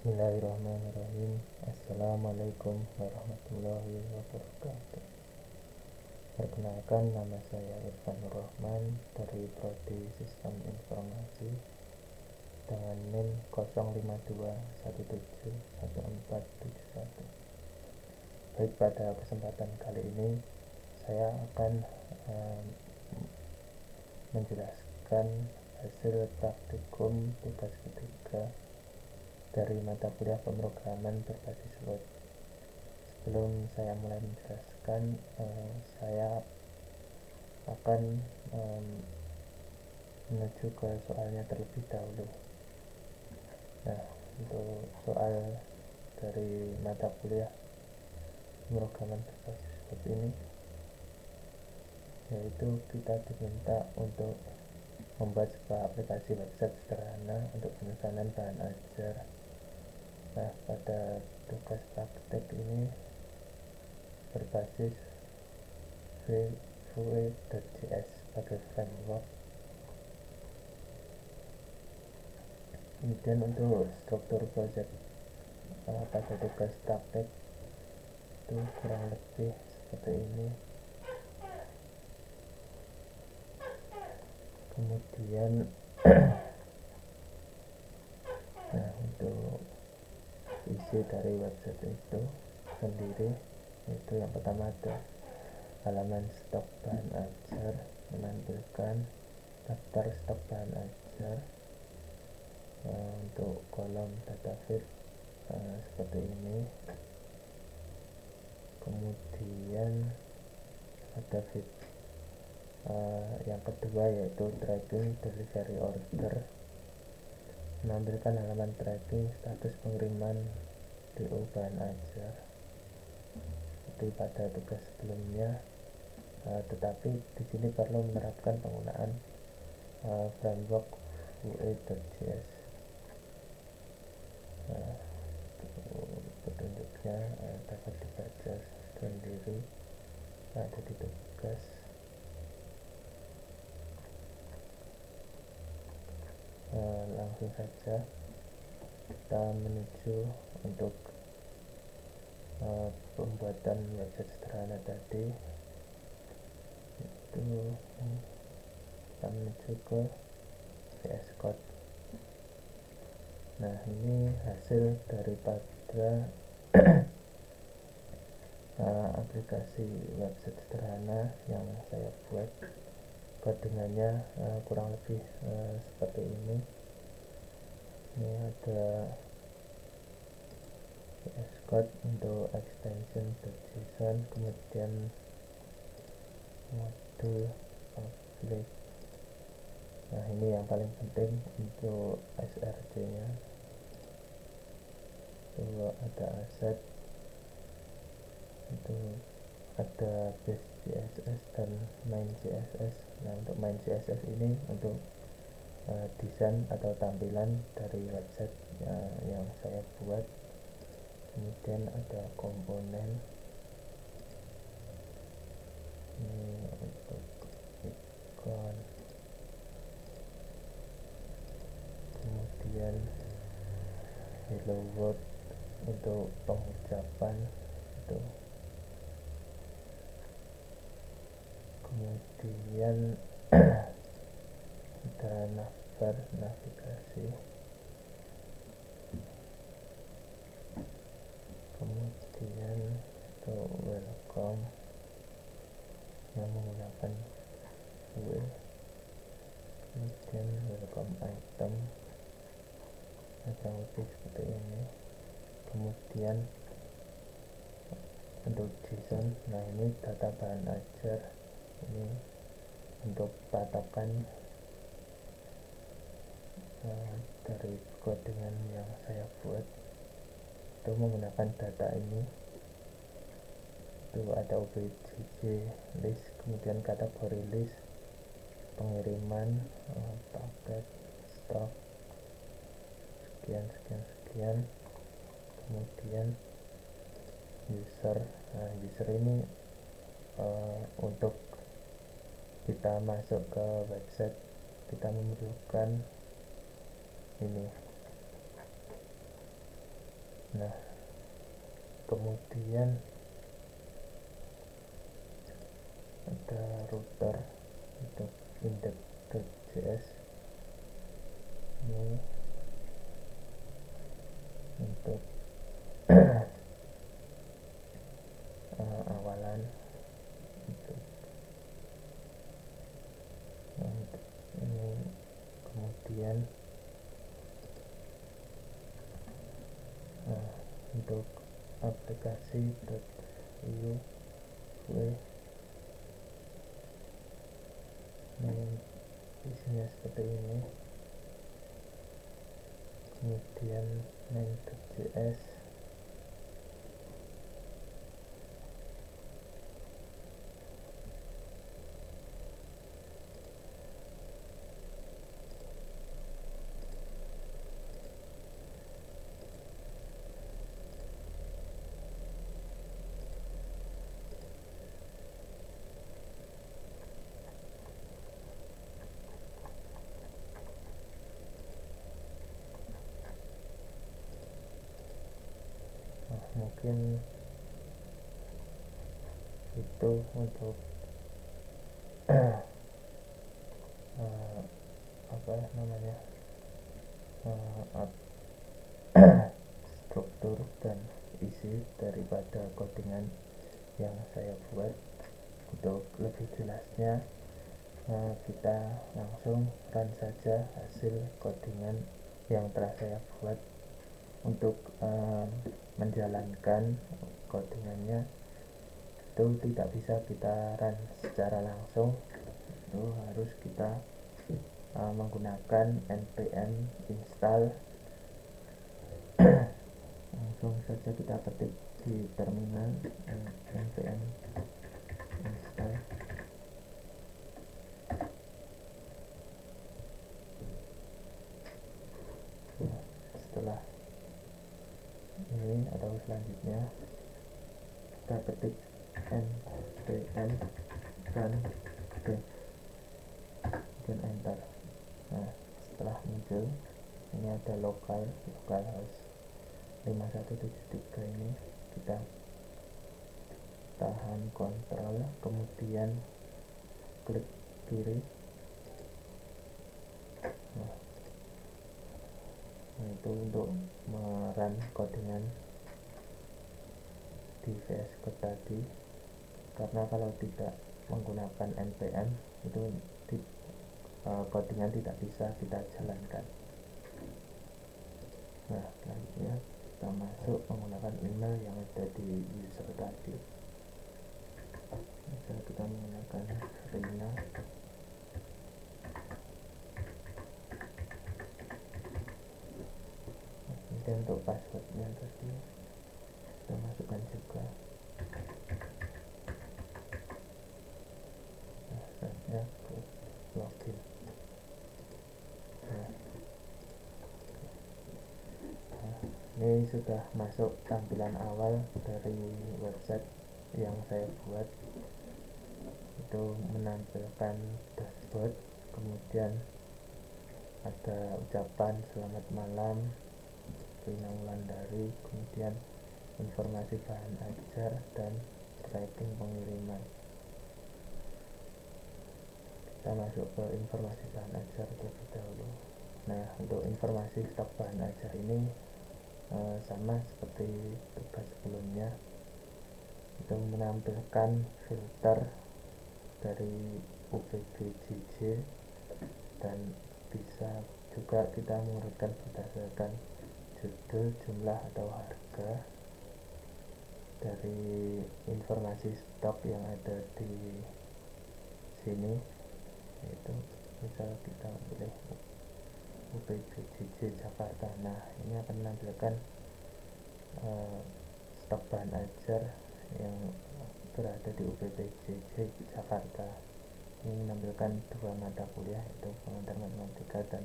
Bismillahirrahmanirrahim. Assalamualaikum warahmatullahi wabarakatuh. Perkenalkan, nama saya Irfan Rahman dari Prodi Sistem Informasi dengan NIM 05217141. Baik, pada kesempatan kali ini saya akan menjelaskan hasil praktikum tugas ketiga dari mata kuliah pemrograman berbasis web. Sebelum saya mulai menjelaskan, saya akan menuju ke soalnya terlebih dahulu. Nah, untuk soal dari mata kuliah pemrograman berbasis web ini, yaitu kita diminta untuk membuat sebuah aplikasi website sederhana untuk pemesanan bahan ajar. Nah, pada tugas praktek ini berbasis Vue.js sebagai framework. Kemudian untuk struktur project pada tugas praktek itu kurang lebih seperti ini. Kemudian nah, untuk isi dari website itu sendiri, itu yang pertama ada halaman stok bahan ajar, menampilkan daftar stok bahan ajar. Untuk kolom data feed seperti ini. Kemudian ada feed yang kedua, yaitu tracking delivery order, menampilkan halaman tracking status pengiriman DO bahan ajar seperti pada tugas sebelumnya, tetapi di sini perlu menerapkan penggunaan framework Vue.js. Petunjuknya dapat dibaca sendiri, ada di tugas. Langsung saja kita menuju untuk pembuatan website sederhana tadi. Itu kita menuju ke VS Code. Nah, ini hasil daripada aplikasi website sederhana yang saya buat. Codingannya kurang lebih seperti ini. Ini ada VS Code untuk extension.json, kemudian modul public. Nah, ini yang paling penting untuk SRC nya. Itu ada asset, itu ada base CSS dan main CSS. Nah, untuk main CSS ini untuk desain atau tampilan dari website yang saya buat. Kemudian ada komponen, ini untuk ikon. Kemudian hello world untuk pengucapan itu. Kemudian ada navbar, navigasi. Kemudian itu welcome yang menggunakan Vue. Kemudian welcome item, kurang lebih seperti ini. Kemudian untuk JSON, nah ini data bahan ajar. Ini untuk patokan dari codingan yang saya buat itu menggunakan data ini. Itu ada objk list, kemudian kategori list, pengiriman, paket, stok, sekian. Kemudian user. Nah, user ini untuk kita masuk ke website kita memerlukan ini Nah, kemudian ada router untuk index.js. Ini untuk awalan untuk ini. Kemudian untuk aplikasi.vue ini isinya seperti ini. Kemudian main.js, mungkin itu untuk apa namanya struktur dan isi daripada codingan yang saya buat. Untuk lebih jelasnya kita langsung run saja hasil codingan yang telah saya buat. Untuk menjalankan codingannya itu tidak bisa kita run secara langsung, itu harus kita menggunakan npm install. Langsung saja kita ketik di terminal npm install. Nah, setelah ini atau selanjutnya kita ketik npm run dan enter. Nah, setelah muncul ini ada localhost 5173. ini kita tahan kontrol, kemudian klik kiri. Nah, itu untuk merun codingan di VS Code tadi, karena kalau tidak menggunakan npm itu codingan tidak bisa kita jalankan. Nah, selanjutnya kita masuk menggunakan email yang ada di user tadi. Misal kita menggunakan Rina. Kemudian untuk passwordnya tadi kita masukkan juga. Nah, saatnya ke login. Nah, ini sudah masuk tampilan awal dari website yang saya buat. Itu menampilkan dashboard, kemudian ada ucapan selamat malam Rina Wulandari, kemudian informasi bahan ajar dan tracking pengiriman. Kita masuk ke informasi bahan ajar terlebih dahulu. Nah, untuk informasi stok bahan ajar ini sama seperti tugas sebelumnya, itu menampilkan filter dari UPBJJ, dan bisa juga kita mengurutkan berdasarkan judul, jumlah atau harga dari informasi stok yang ada di sini. Yaitu misal kita pilih UPBJJ Jakarta. Nah, ini akan menampilkan stok bahan ajar yang berada di UPBJJ Jakarta. Ini menampilkan dua mata kuliah, yaitu pengantar matematika dan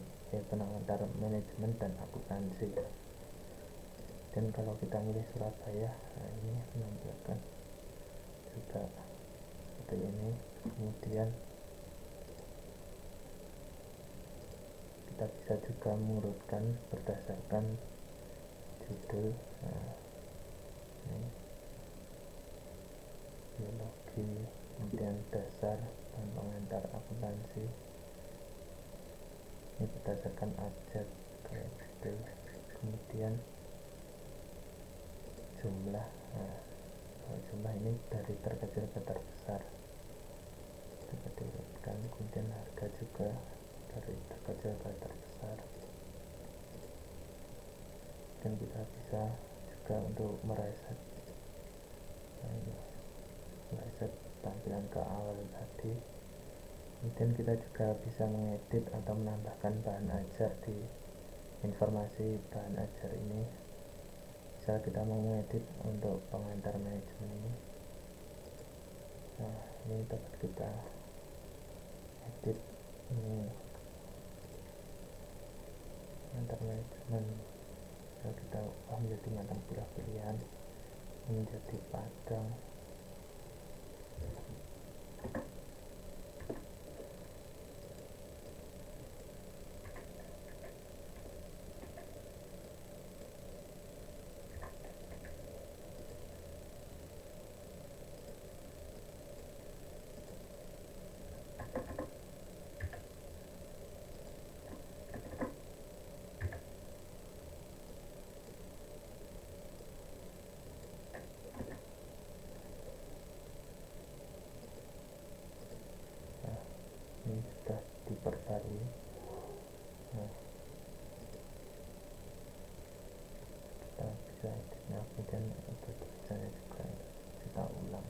pengantar manajemen dan akuntansi. Dan kalau kita milih Surabaya, nah ini menampilkan juga seperti ini. Kemudian kita bisa juga mengurutkan berdasarkan judul. Nah, ini biologi, kemudian dasar dan pengantar akuntansi. Ini berdasarkan abjad kayak gitu. Kemudian jumlah. Nah, kalau jumlah ini dari terkecil ke terbesar kita diurutkan. Kemudian harga juga dari terkecil ke terbesar. Dan kita bisa juga untuk mereset, mereset tampilan ke awal tadi. Kemudian kita juga bisa mengedit atau menambahkan bahan ajar di informasi bahan ajar ini. Misal kita mau mengedit untuk pengantar manajemen ini, nah ini dapat kita edit. Ini pengantar manajemen, kalau kita ubah menjadi matang bulah pilihan, menjadi padang. Ini sudah diperbarui. Nah, kita bisa editnya, kemudian untuk tulisannya juga kita ulang.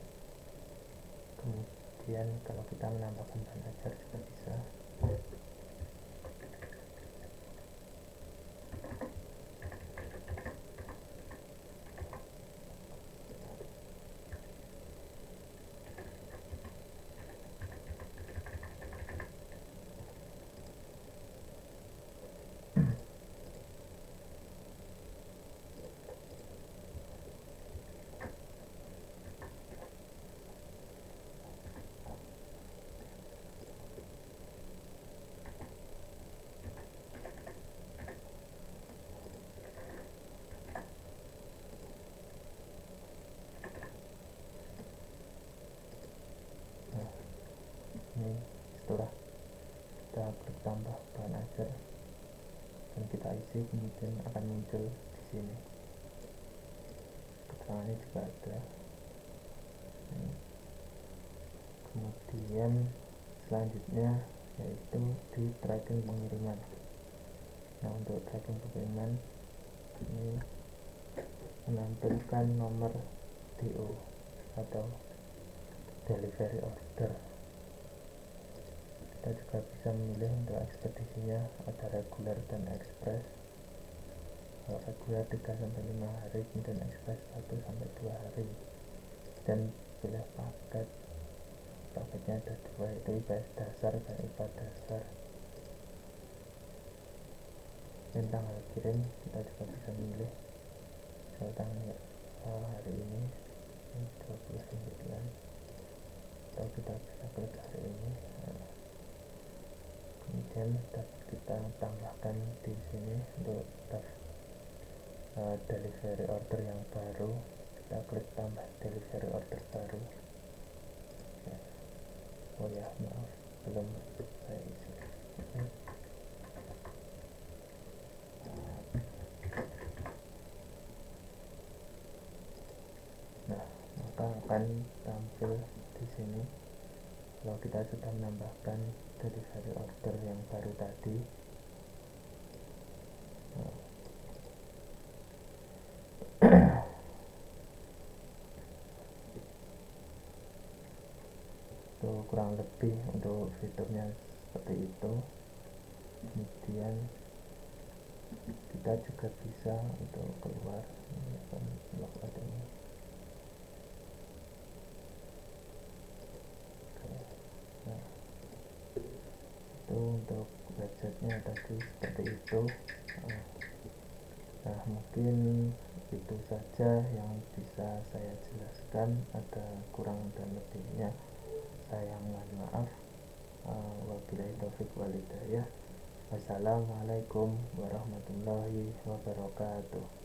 Kemudian kalau kita menambahkan bahan ajar juga bisa. Ini setelah kita klik tambah bahan ajar dan kita isi, kemudian akan muncul di sini keterangannya juga ada. Kemudian selanjutnya yaitu di tracking pengiriman. Nah, untuk tracking pengiriman ini menampilkan nomor DO atau delivery order. Kita juga bisa memilih untuk ekspedisinya, ada reguler dan ekspres. Kalau reguler 3-5 hari, kemudian ekspres 1-2 hari. Dan pilih paket, paketnya ada 2, yaitu IPS dasar dan IPA dasar. Dan tanggal kirim kita juga bisa memilih, kalau tanggal hari ini 29, atau kita bisa klik hari ini. Kemudian dapat kita tambahkan di sini untuk delivery order yang baru. Kita klik tambah delivery order baru. Oh ya, maaf, belum saya isi. Nah, maka akan tampil di sini kalau kita sudah menambahkan delivery order yang baru tadi. Nah, itu kurang lebih untuk fiturnya seperti itu. Kemudian kita juga bisa untuk keluar logout ini. Nah, itu untuk websitenya tadi seperti itu. Nah, mungkin itu saja yang bisa saya jelaskan. Ada kurang dan lebihnya saya mohon maaf. Wabillahi taufiq wal hidayah. Wassalamualaikum warahmatullahi wabarakatuh.